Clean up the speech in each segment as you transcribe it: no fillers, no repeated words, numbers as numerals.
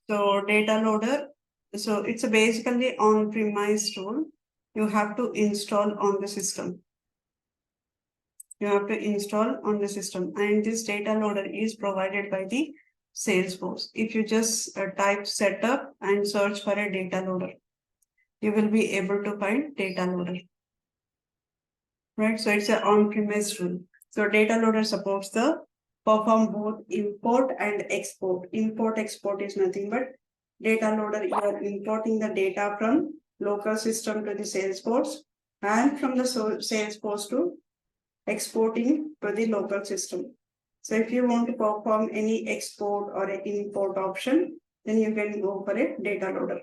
So DataLoader, so it's a basically on-premise tool. You have to install on the system. You have to install on the system, and this DataLoader is provided by the Salesforce. If you just type setup and search for a DataLoader, you will be able to find DataLoader. Right, so it's an on-premise tool. So DataLoader supports the perform both import and export. Import export is nothing but DataLoader. You are importing the data from local system to the Salesforce, and from the Salesforce to exporting to the local system. So if you want to perform any export or an import option, then you can go for a DataLoader.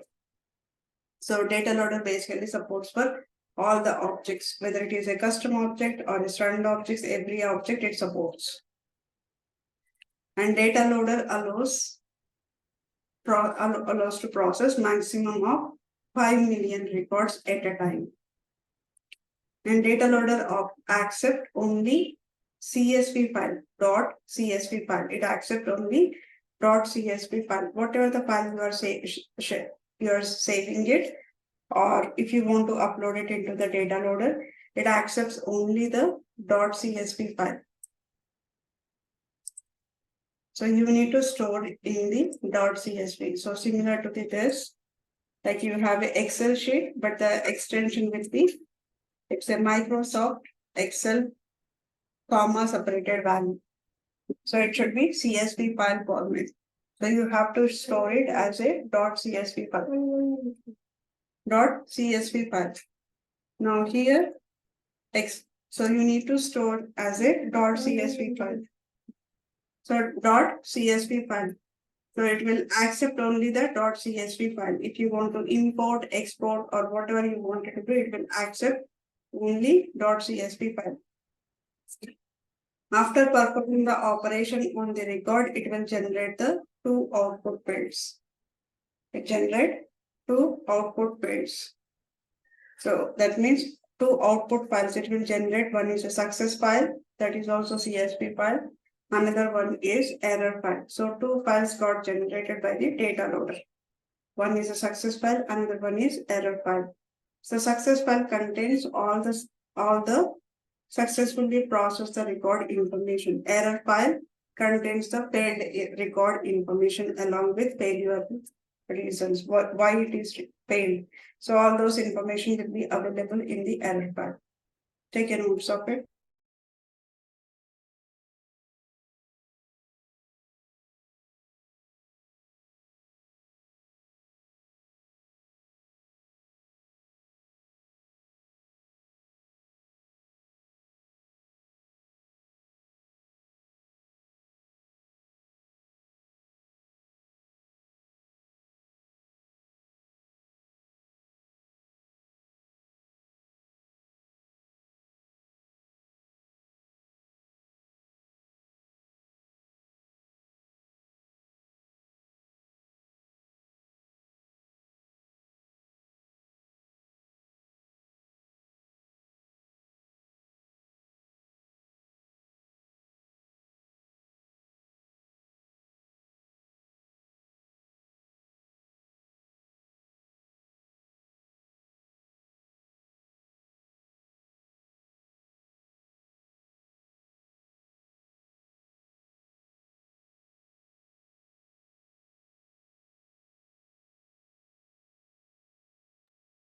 So DataLoader basically supports for all the objects, whether it is a custom object or a standard objects, every object it supports. And DataLoader allows to process maximum of 5 million records at a time. And DataLoader accept only CSV file, .csv file. It accepts only .csv file. Whatever the file you are saving it, or if you want to upload it into the DataLoader, it accepts only the .csv file. So you need to store it in the .csv. So similar to this, like you have an Excel sheet, but the extension will be, it's a Microsoft Excel comma separated value. So it should be CSV file format. So you have to store it as a .csv file. .csv file. Now here, so you need to store as a .csv file. So .csv file. So it will accept only the .csv file. If you want to import, export, or whatever you want it to do, it will accept only .csv file. After performing the operation on the record, it will generate the two output fields. It generates two output fields. So that means two output files it will generate. One is a success file, that is also CSV file. Another one is error file. So two files got generated by the DataLoader. One is a success file, another one is error file. So success file contains all the successfully processed the record information. Error file contains the failed record information along with failure reasons, why it is failed. So all those information will be available in the error file. Take a notes of it.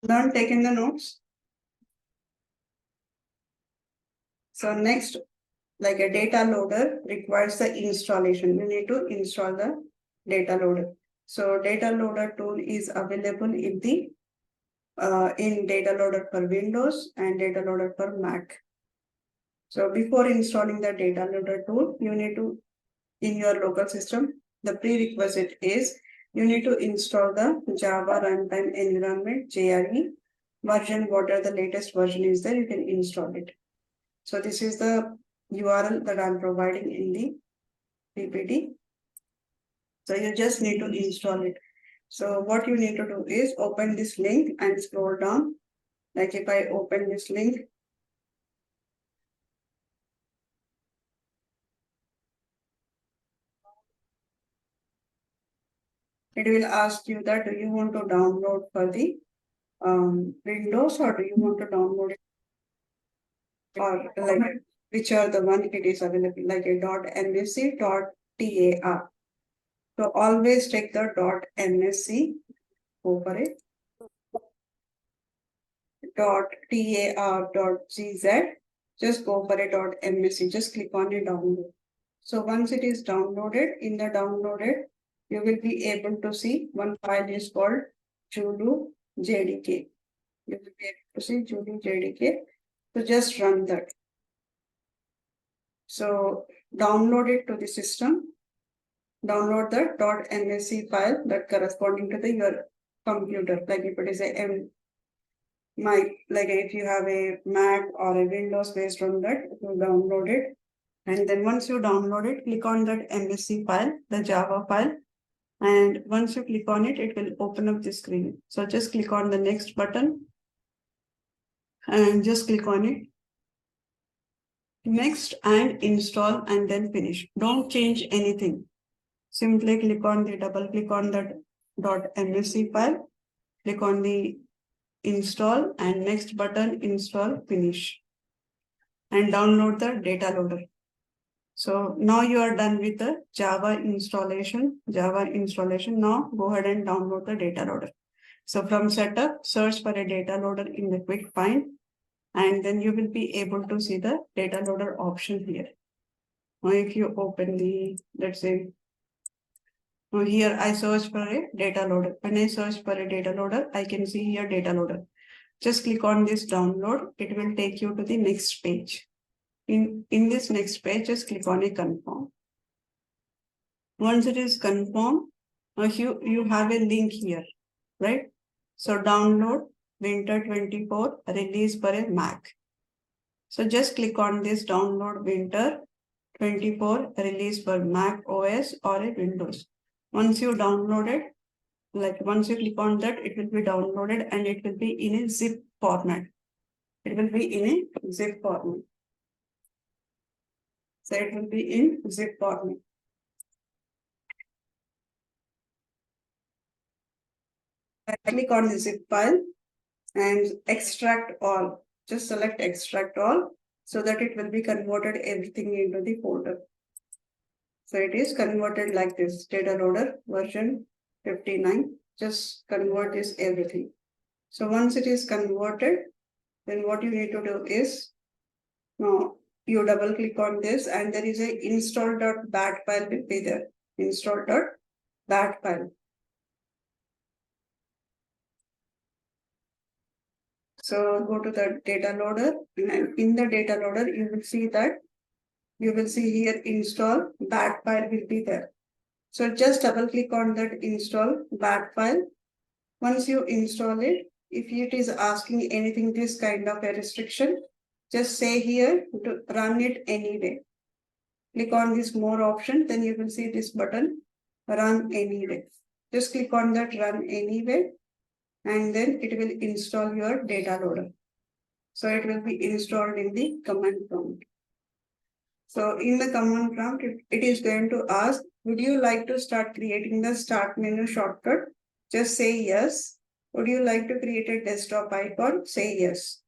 Learn taken the notes. So next, like a DataLoader requires the installation. You need to install the DataLoader. So DataLoader tool is available in the in DataLoader for Windows and DataLoader for Mac. So before installing the DataLoader tool, you need to, in your local system, the prerequisite is you need to install the Java Runtime Environment, JRE version, whatever the latest version is there, you can install it. So this is the URL that I'm providing in the PPT. So you just need to install it. So what you need to do is open this link and scroll down. Like if I open this link, it will ask you that do you want to download for the Windows or do you want to download it or like which are the one it is available like a .msc .tar. So always take the .msc over it .tar.gz. Just go for a .msc. Just click on a download. So once it is downloaded, in the downloaded, you will be able to see one file is called Julu JDK. You will be able to see Julu JDK. So just run that. So download it to the system. Download the .msc file that corresponding to the your computer. Like if it is a like if you have a Mac or a Windows based on that, you download it. And then once you download it, click on that MSC file, the Java file. And once you click on it, it will open up the screen. So just click on the next button and just click on it. Next and install and then finish. Don't change anything. Simply click on the double click on that .msc file. Click on the install and next button install finish and download the DataLoader. So now you are done with the Java installation. Now go ahead and download the DataLoader. So from setup, search for a DataLoader in the quick find, and then you will be able to see the DataLoader option here. Now if you open the, let's say, now here I search for a DataLoader. When I search for a DataLoader, I can see here DataLoader. Just click on this download. It will take you to the next page. In this next page, just click on a confirm. Once it is confirmed, you have a link here, right? So download Winter 24 release for a Mac. So just click on this download Winter 24 release for Mac OS or a Windows. Once you download it, like once you click on that, it will be downloaded and it will be in a zip format. It will be in a zip format. So it will be in zip format. I click on the zip file and extract all. Just select extract all so that it will be converted everything into the folder. So it is converted like this, DataLoader version 59. Just convert this everything. So once it is converted, then what you need to do is, now you double click on this and there is a install.bat file will be there. Install.bat file. So go to the DataLoader and in the DataLoader, you will see that you will see here install bat file will be there. So just double click on that install bat file. Once you install it, if it is asking anything, this kind of a restriction, just say here to run it anyway. Click on this more option, then you will see this button run anyway. Just click on that run anyway, and then it will install your DataLoader. So it will be installed in the command prompt. So in the command prompt, it is going to ask, would you like to start creating the start menu shortcut? Just say yes. Would you like to create a desktop icon? Say yes.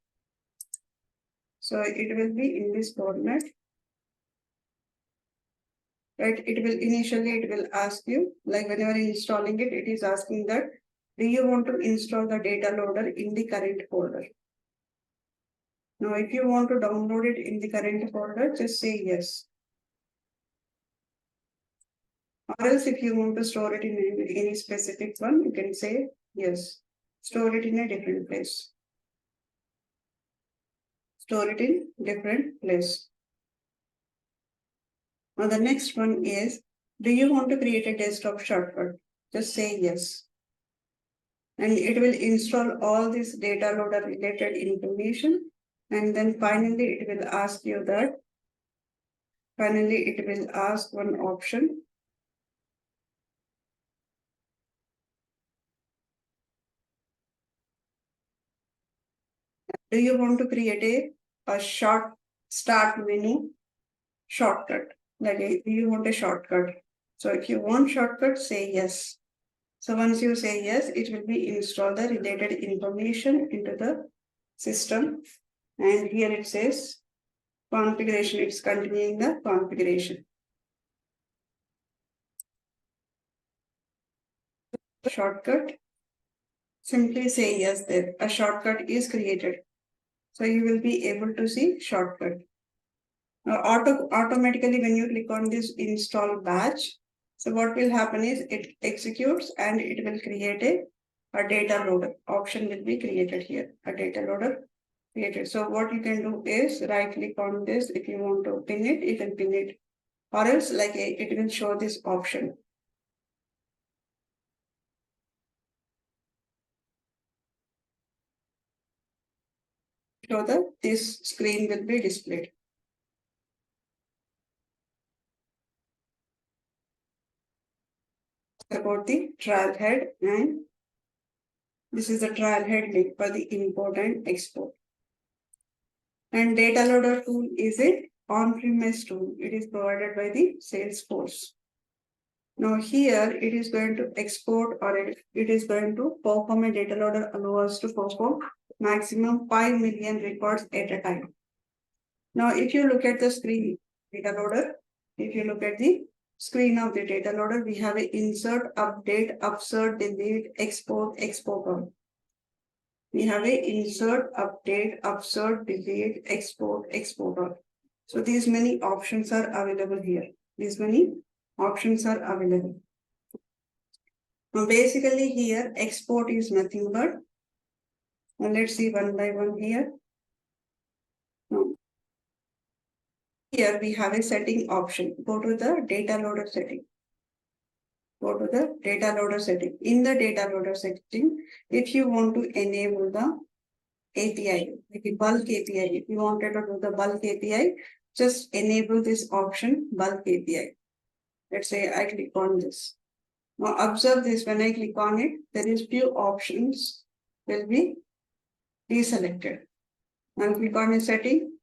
So it will be in this format. Right? It will ask you, like whenever installing it, it is asking that, do you want to install the DataLoader in the current folder? Now, if you want to download it in the current folder, just say yes. Or else if you want to store it in any specific one, you can say yes. Store it in a different place. Store it in different place. Now the next one is, do you want to create a desktop shortcut? Just say yes. And it will install all this DataLoader related information. And then finally, it will ask you that. Finally, it will ask one option. Do you want to create a short start menu shortcut? Like, do you want a shortcut? So if you want shortcut, say yes. So once you say yes, it will be install the related information into the system. And here it says configuration, it's continuing the configuration. Shortcut, simply say yes there. A shortcut is created. So you will be able to see shortcut. Automatically when you click on this install batch, so what will happen is it executes and it will create a data loader option will be created here. A data loader created. So what you can do is right click on this. If you want to pin it, you can pin it, or else like it will show this option. So that this screen will be displayed. About the trial head, and this is the trial head link for the import and export. And DataLoader tool is a on-premise tool. It is provided by the Salesforce. Now here it is going to export, or it is going to perform a DataLoader allows us to perform maximum 5 million records at a time. Now if you look at the screen DataLoader, if you look at the screen of the DataLoader, we have a insert, update, upsert, delete, export, export. We have a insert, update, upsert, delete, export, exporter. So these many options are available here. These many options are available. Now basically here export is nothing but, now let's see one by one here. Now, here we have a setting option. Go to the data loader setting. Go to the data loader setting. In the data loader setting, if you want to enable the API, like a bulk API. If you wanted to do the bulk API, just enable this option bulk API. Let's say I click on this. Now observe this, when I click on it, there is few options will be deselected. Now click on a setting,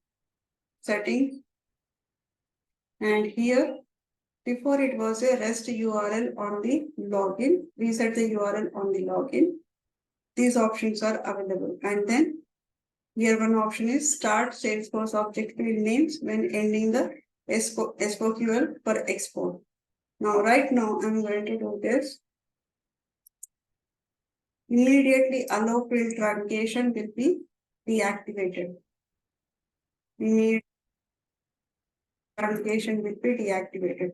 and here before it was a REST URL on the login. We set the URL on the login. These options are available, and then here one option is start Salesforce object field names when ending the SQL for export. Now, right now, I'm going to do this. Immediately allow field truncation will be deactivated. Immediate truncation will be deactivated.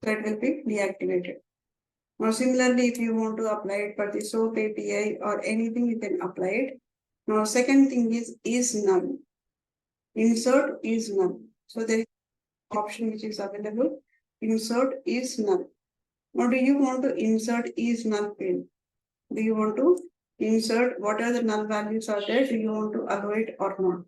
That will be deactivated. Now, similarly, if you want to apply it for the SOAP API or anything, you can apply it. Now, second thing is null. Insert is null. So there is an option which is available. Insert is null. Now, do you want to insert is null field? Do you want to insert what are the null values are there? Do you want to allow it or not?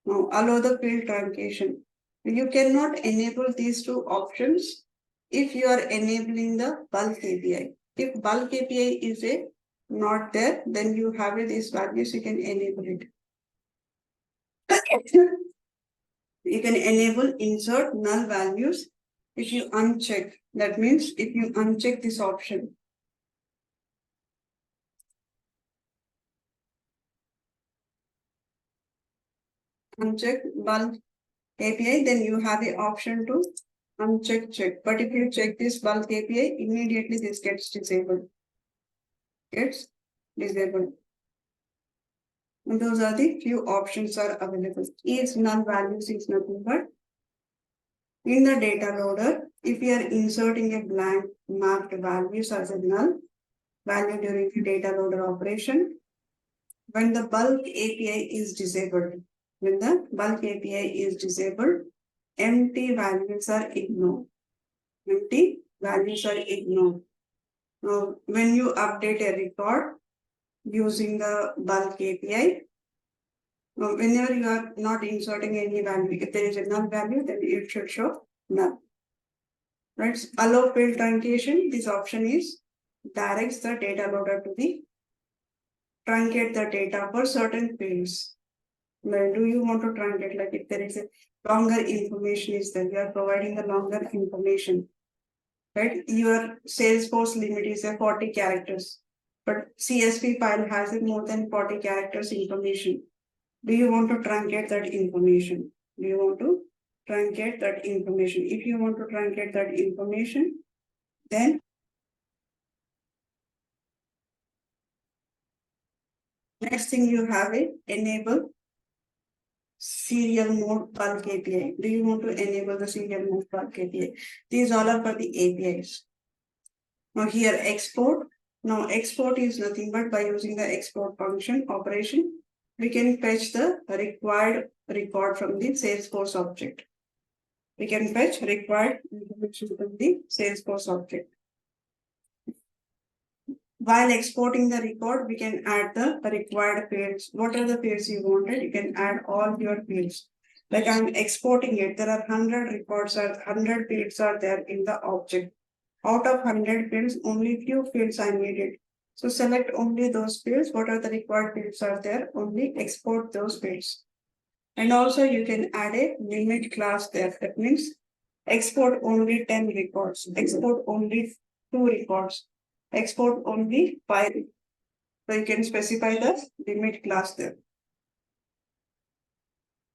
Now, allow the field truncation. You cannot enable these two options if you are enabling the bulk API. If bulk API is not there, then you have these values, you can enable it. You can enable insert null values if you uncheck. That means if you uncheck this option. Uncheck bulk API, then you have the option to uncheck check. But if you check this bulk API, immediately this gets disabled. Gets disabled. And those are the few options are available. Is null values is nothing but in the data loader, if you are inserting a blank mapped values as a null value during the data loader operation, when the bulk API is disabled, empty values are ignored. Empty values are ignored. Now, when you update a record using the bulk API, whenever you are not inserting any value, if there is a null value, then it should show null. Right? Allow field truncation. This option is directs the data loader to the truncate the data for certain fields. Like, do you want to truncate, like if there is a longer information is there, you are providing the longer information, right? Your Salesforce limit is a 40 characters, but CSV file has a more than 40 characters information. Do you want to truncate that information? Do you want to truncate that information? If you want to truncate that information, then next thing you have it, enable serial mode bulk API. Do you want to enable the serial mode bulk API? These all are for the APIs. Now here export. Now export is nothing but by using the export function operation, we can fetch the required record from the Salesforce object. We can fetch required information from the Salesforce object. While exporting the record, we can add the required fields. What are the fields you wanted? You can add all your fields. Like I'm exporting it, there are 100 records or 100 fields are there in the object. Out of 100 fields, only few fields are needed. So select only those fields. What are the required fields are there? Only export those fields. And also you can add a limit class there. That means export only 10 records, export only 2 records, export only 5. So you can specify the limit class there.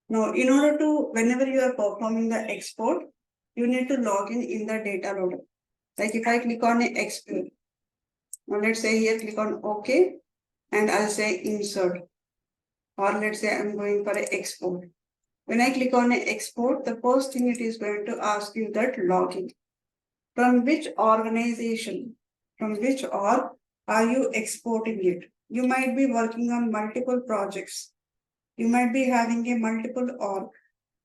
Now, in order to, whenever you are performing the export, you need to log in the DataLoader. Like if I click on export, now let's say here click on OK, and I'll say insert. Or let's say I'm going for an export. When I click on export, the first thing it is going to ask you that login. From which organization, from which org are you exporting it? You might be working on multiple projects. You might be having a multiple org,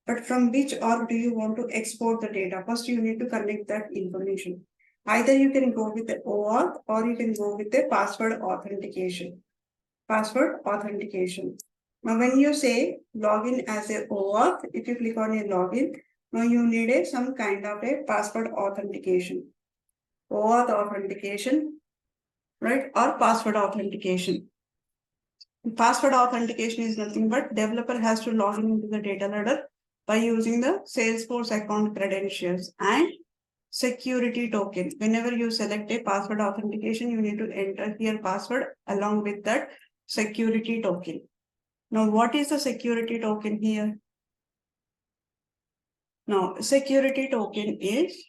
but from which org do you want to export the data? First, you need to connect that information. Either you can go with the OAuth or you can go with the password authentication. Password authentication. Now, when you say login as a OAuth, if you click on a login, now you need some kind of a password authentication. OAuth authentication, right? Or password authentication. Password authentication is nothing but developer has to log into the DataLoader by using the Salesforce account credentials and security token. Whenever you select a password authentication, you need to enter here password along with that security token. Now, what is the security token here? Now, security token is,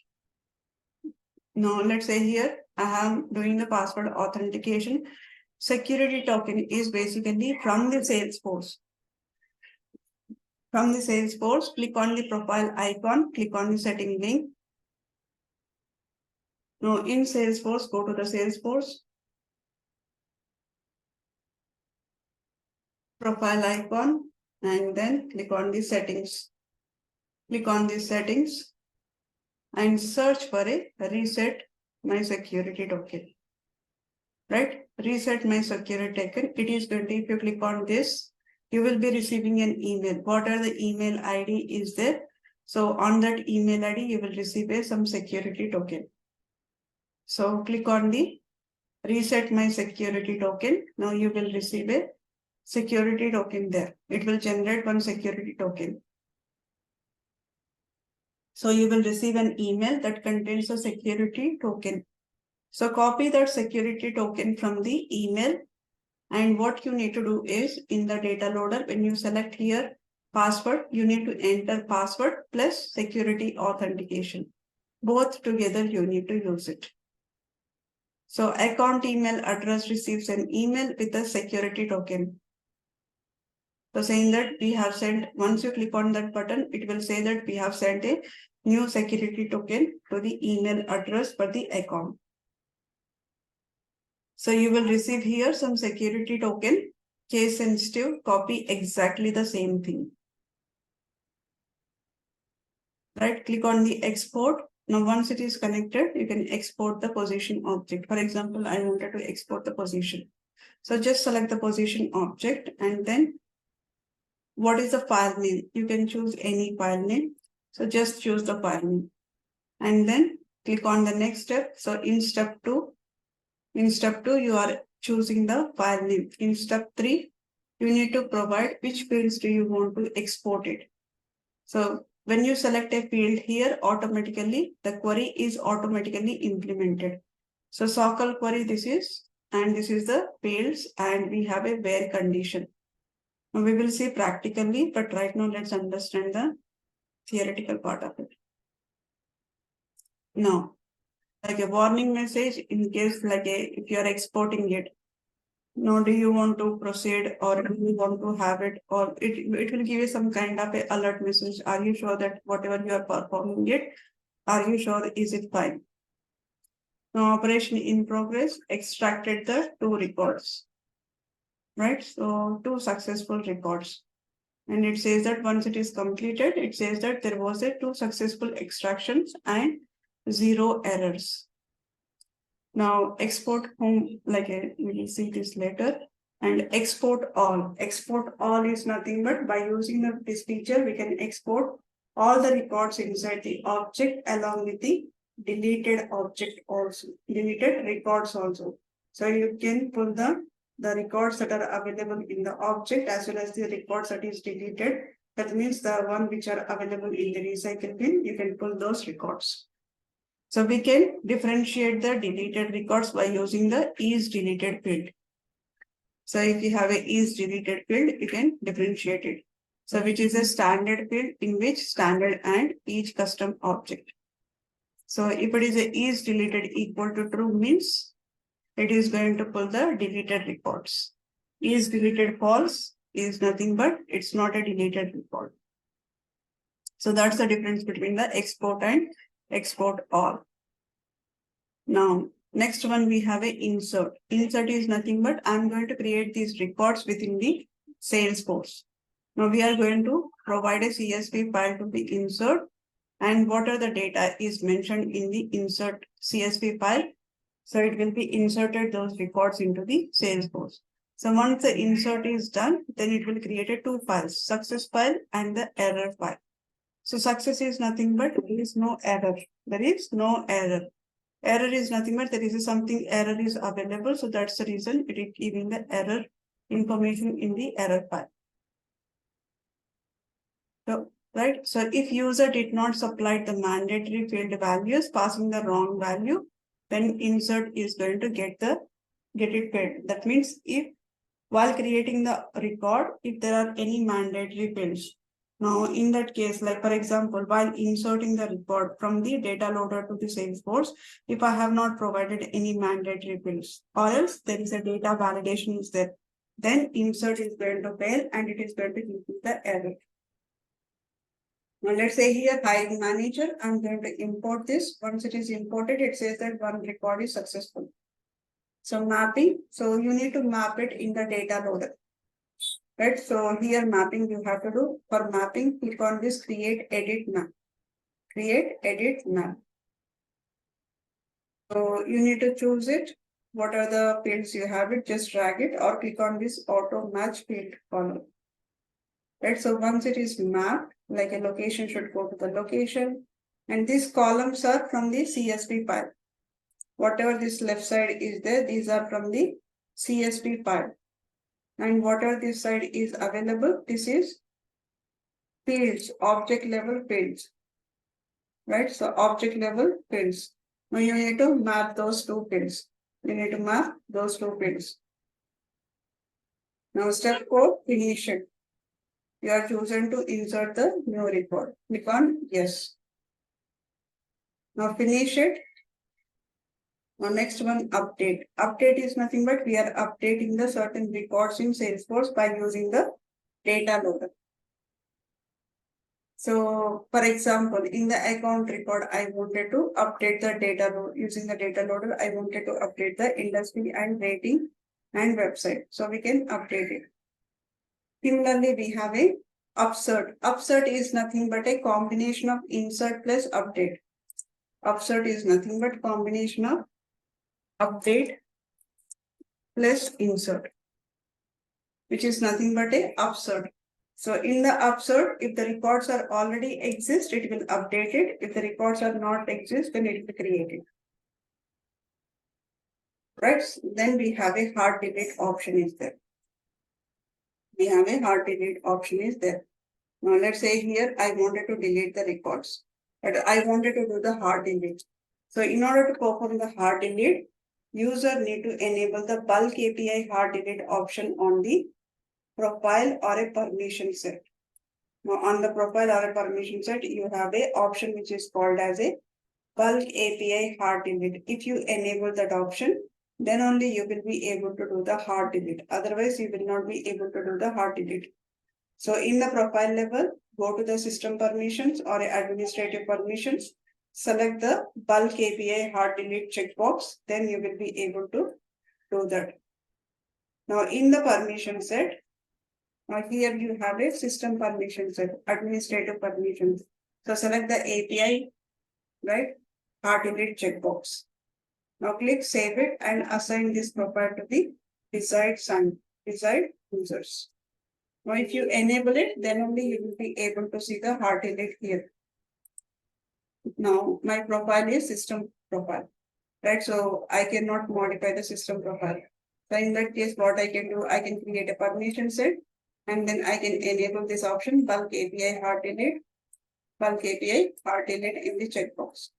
now let's say here, I am doing the password authentication. Security token is basically from the Salesforce. From the Salesforce, click on the profile icon, click on the setting link. Now in Salesforce, go to the Salesforce. Profile icon and then click on the settings. Click on the settings and search for a reset my security token. Right? Reset my security token. It is going to, if you click on this, you will be receiving an email. What are the email ID is there? So on that email ID, you will receive some security token. So click on the reset my security token. Now you will receive a security token there. It will generate one security token. So you will receive an email that contains a security token. So copy that security token from the email. And what you need to do is in the DataLoader, when you select here password, you need to enter password plus security authentication. Both together you need to use it. So account email address receives an email with a security token. So saying that we have sent, once you click on that button, it will say that we have sent a new security token to the email address for the account. So you will receive here some security token, case sensitive, copy exactly the same thing. Right, click on the export. Now, once it is connected, you can export the position object. For example, I wanted to export the position. So just select the position object and then what is the file name? You can choose any file name. So just choose the file name and then click on the next step. So in step two, you are choosing the file name. In step 3, you need to provide which fields do you want to export it. So when you select a field here, automatically the query is automatically implemented. So SOQL query this is, and this is the fields, and we have a where condition. Now we will see practically, but right now let's understand the theoretical part of it. Now, like a warning message in case if you are exporting it. Now, do you want to proceed or do you want to have it, or it will give you some kind of a alert message. Are you sure that whatever you are performing it, are you sure is it fine? Now, operation in progress extracted the 2 records, right? So 2 successful records. And it says that once it is completed, it says that there was a 2 successful extractions and 0 errors. Now export home, we will see this later. And export all. Export all is nothing but by using this feature, we can export all the records inside the object along with the deleted object also, deleted records also. So you can pull the records that are available in the object as well as the records that is deleted. That means the one which are available in the recycle bin, you can pull those records. So we can differentiate the deleted records by using the is deleted field. So if you have a is deleted field, you can differentiate it. So which is a standard field in which standard and each custom object. So if it is a is deleted equal to true means it is going to pull the deleted records. Is deleted false is nothing but it's not a deleted record. So that's the difference between the export and export all. Now, next one we have a insert. Insert is nothing but I'm going to create these records within the Salesforce. Now we are going to provide a CSV file to be insert, and what are the data is mentioned in the insert CSV file. So it will be inserted those records into the Salesforce. So once the insert is done, then it will create a 2 files, success file and the error file. So success is nothing but there is no error. There is no error. Error is nothing but there is something error is available. So that's the reason it is giving the error information in the error file. So, right. So if user did not supply the mandatory field values, passing the wrong value, then insert is going to get it failed. That means if while creating the record, if there are any mandatory fields. Now, in that case, like for example, while inserting the record from the DataLoader to the Salesforce, if I have not provided any mandatory fields, or else there is a data validation is there, then insert is going to fail and it is going to give you the error. Now, let's say here, hiring manager, I'm going to import this. Once it is imported, it says that one record is successful. So mapping, so you need to map it in the DataLoader. Right, so here mapping you have to do. For mapping, click on this create edit map. Create edit map. So you need to choose it. What are the fields you have it? Just drag it or click on this auto match field column. Right, so once it is mapped, like a location should go to the location. And these columns are from the CSV file. Whatever this left side is there, these are from the CSV file. And whatever this side is available, this is fields, object level fields. Right, so object level fields. Now you need to map those 2 fields. You need to map those 2 fields. Now step 4, finish it. You are chosen to insert the new record. Click on yes. Now finish it. Now next one, update. Update is nothing but we are updating the certain records in Salesforce by using the DataLoader. So for example, in the account record, I wanted to update the data load using the DataLoader. I wanted to update the industry and rating and website. So we can update it. Similarly, we have a upsert. Upsert is nothing but a combination of insert plus update. Upsert is nothing but combination of update plus insert, which is nothing but a upsert. So in the upsert, if the records are already exist, it will update it. If the records are not exist, then it will create it. right? Then we have a hard delete option is there. We have a hard delete option is there. Now let's say here I wanted to delete the records, but I wanted to do the hard delete. So in order to perform the hard delete, user need to enable the bulk API hard delete option on the profile or a permission set. Now on the profile or a permission set, you have a option which is called as a bulk API hard delete. If you enable that option, then only you will be able to do the hard delete. Otherwise, you will not be able to do the hard delete. So in the profile level, go to the system permissions or administrative permissions, select the bulk API hard delete checkbox, then you will be able to do that. Now in the permission set, now here you have a system permission set, administrative permissions. So select the API, right, hard delete checkbox. Now click save it and assign this profile to the desired users. Now if you enable it, then only you will be able to see the hard delete here. Now my profile is system profile, right? So I cannot modify the system profile. So in that case, what I can do, I can create a permission set and then I can enable this option bulk API hard delete in the checkbox.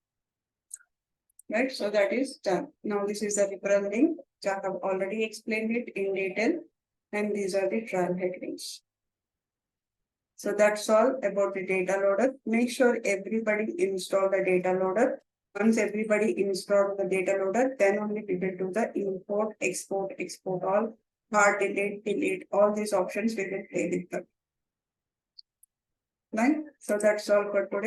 Right, so that is done. Now this is the referral link. I have already explained it in detail, and these are the trial headings. So that's all about the data loader. Make sure everybody install the data loader. Once everybody install the data loader, then only we will do the import, export all, hard delete, all these options we will play with them. Right? So that's all for today.